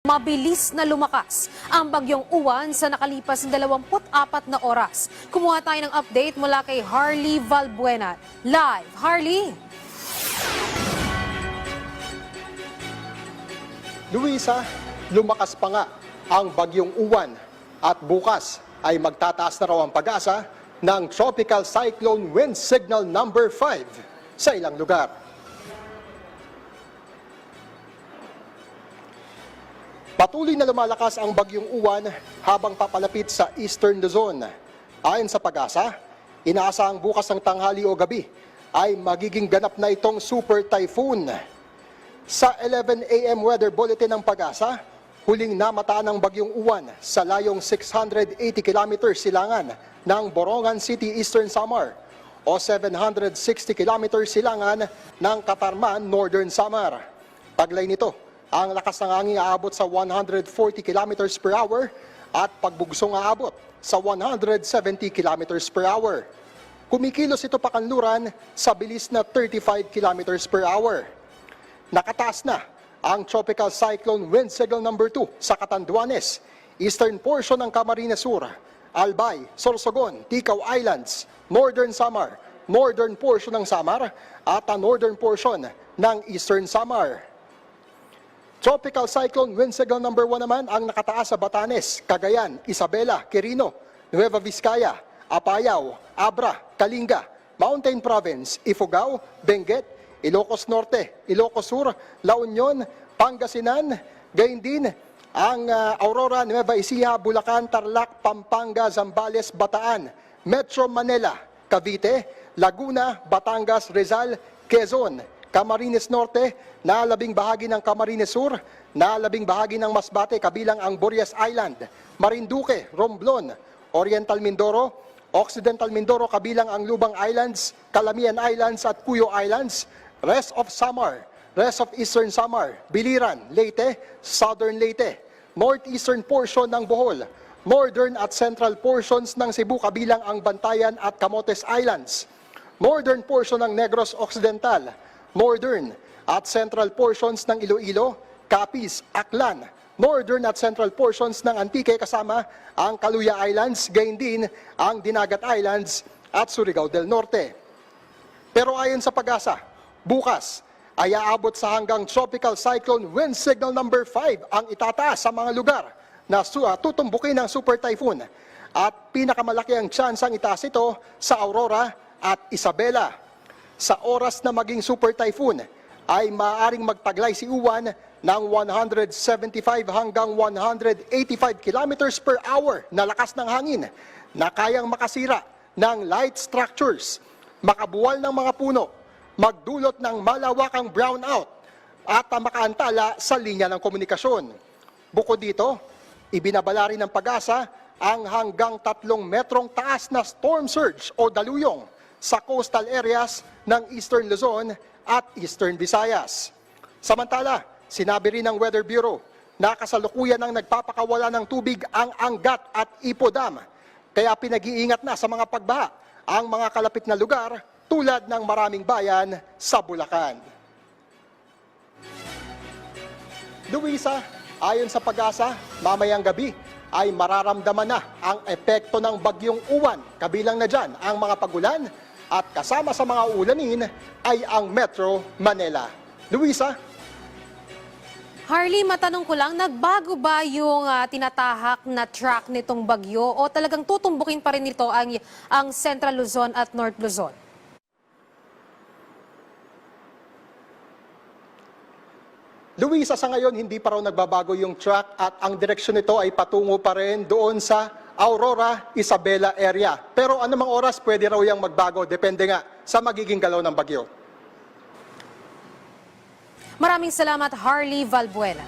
Mabilis na lumakas ang bagyong Uwan sa nakalipas na 24 na oras. Kumuha tayo ng update mula kay Harley Valbuena. Live, Harley! Luisa, lumakas pa nga ang bagyong Uwan at bukas ay magtataas na raw ang pag-asa ng Tropical Cyclone Wind Signal number 5 sa ilang lugar. Patuloy na lumalakas ang bagyong Uwan habang papalapit sa Eastern Luzon. Ayon sa Pag-asa, inaasahang bukas ng tanghali o gabi ay magiging ganap na itong super typhoon. Sa 11 a.m. weather bulletin ng Pag-asa, huling namataan ng bagyong Uwan sa layong 680 kilometers silangan ng Borongan City, Eastern Samar o 760 kilometers silangan ng Katarman, Northern Samar. Taglay nito, ang lakas ng hangin aabot sa 140 kilometers per hour at pagbugsong aabot sa 170 kilometers per hour. Kumikilos ito pakanluran sa bilis na 35 kilometers per hour. Nakataas na ang Tropical Cyclone Wind Signal number 2 sa Catanduanes, eastern portion ng Camarines Sur, Albay, Sorsogon, Ticao Islands, Northern Samar, northern portion ng Samar at ang northern portion ng Eastern Samar. Tropical Cyclone Wind Signal number 1 naman ang nakataas sa Batanes, Cagayan, Isabela, Quirino, Nueva Vizcaya, Apayao, Abra, Kalinga, Mountain Province, Ifugao, Benguet, Ilocos Norte, Ilocos Sur, La Union, Pangasinan, gayon din ang Aurora, Nueva Ecija, Bulacan, Tarlac, Pampanga, Zambales, Bataan, Metro Manila, Cavite, Laguna, Batangas, Rizal, Quezon, Camarines Norte, nalabing bahagi ng Camarines Sur, nalabing bahagi ng Masbate kabilang ang Burias Island, Marinduque, Romblon, Oriental Mindoro, Occidental Mindoro kabilang ang Lubang Islands, Calamian Islands at Cuyo Islands, rest of Samar, rest of Eastern Samar, Biliran, Leyte, Southern Leyte, northeastern portion ng Bohol, northern at central portions ng Cebu kabilang ang Bantayan at Camotes Islands, northern portion ng Negros Occidental, northern at central portions ng Iloilo, Capiz, Aklan, northern at central portions ng Antique kasama ang Caluya Islands, gayon din ang Dinagat Islands at Surigao del Norte. Pero ayon sa Pag-asa, bukas ay aabot sa hanggang Tropical Cyclone Wind Signal number 5 ang itataas sa mga lugar na tutumbukin ng super typhoon at pinakamalaki ang tsansang itaas ito sa Aurora at Isabela. Sa oras na maging super typhoon ay maaaring magtaglay si Uwan ng 175 hanggang 185 kilometers per hour na lakas ng hangin na kayang makasira ng light structures, makabuwal ng mga puno, magdulot ng malawakang brownout at makaantala sa linya ng komunikasyon. Bukod dito, ibinabala rin ng Pag-asa ang hanggang 3 metrong taas na storm surge o daluyong sa coastal areas ng Eastern Luzon at Eastern Visayas. Samantala, sinabi rin ng Weather Bureau na kasalukuyan ng nagpapakawala ng tubig ang Angat at Ipo Dam. Kaya pinag-iingat na sa mga pagbaha ang mga kalapit na lugar tulad ng maraming bayan sa Bulacan. Luisa, ayon sa Pag-asa, mamayang gabi ay mararamdaman na ang epekto ng bagyong Uwan. Kabilang na dyan ang mga pagulan at kasama sa mga ulanin ay ang Metro Manila. Luisa? Harley, matanong ko lang, nagbago ba yung tinatahak na track nitong bagyo o talagang tutumbukin pa rin nito ang Central Luzon at North Luzon? Luisa, sa ngayon hindi pa raw nagbabago yung track at ang direksyon nito ay patungo pa rin doon sa Aurora, Isabela area. Pero anumang oras pwede raw yung magbago, depende nga sa magiging galaw ng bagyo. Maraming salamat, Harley Valbuena.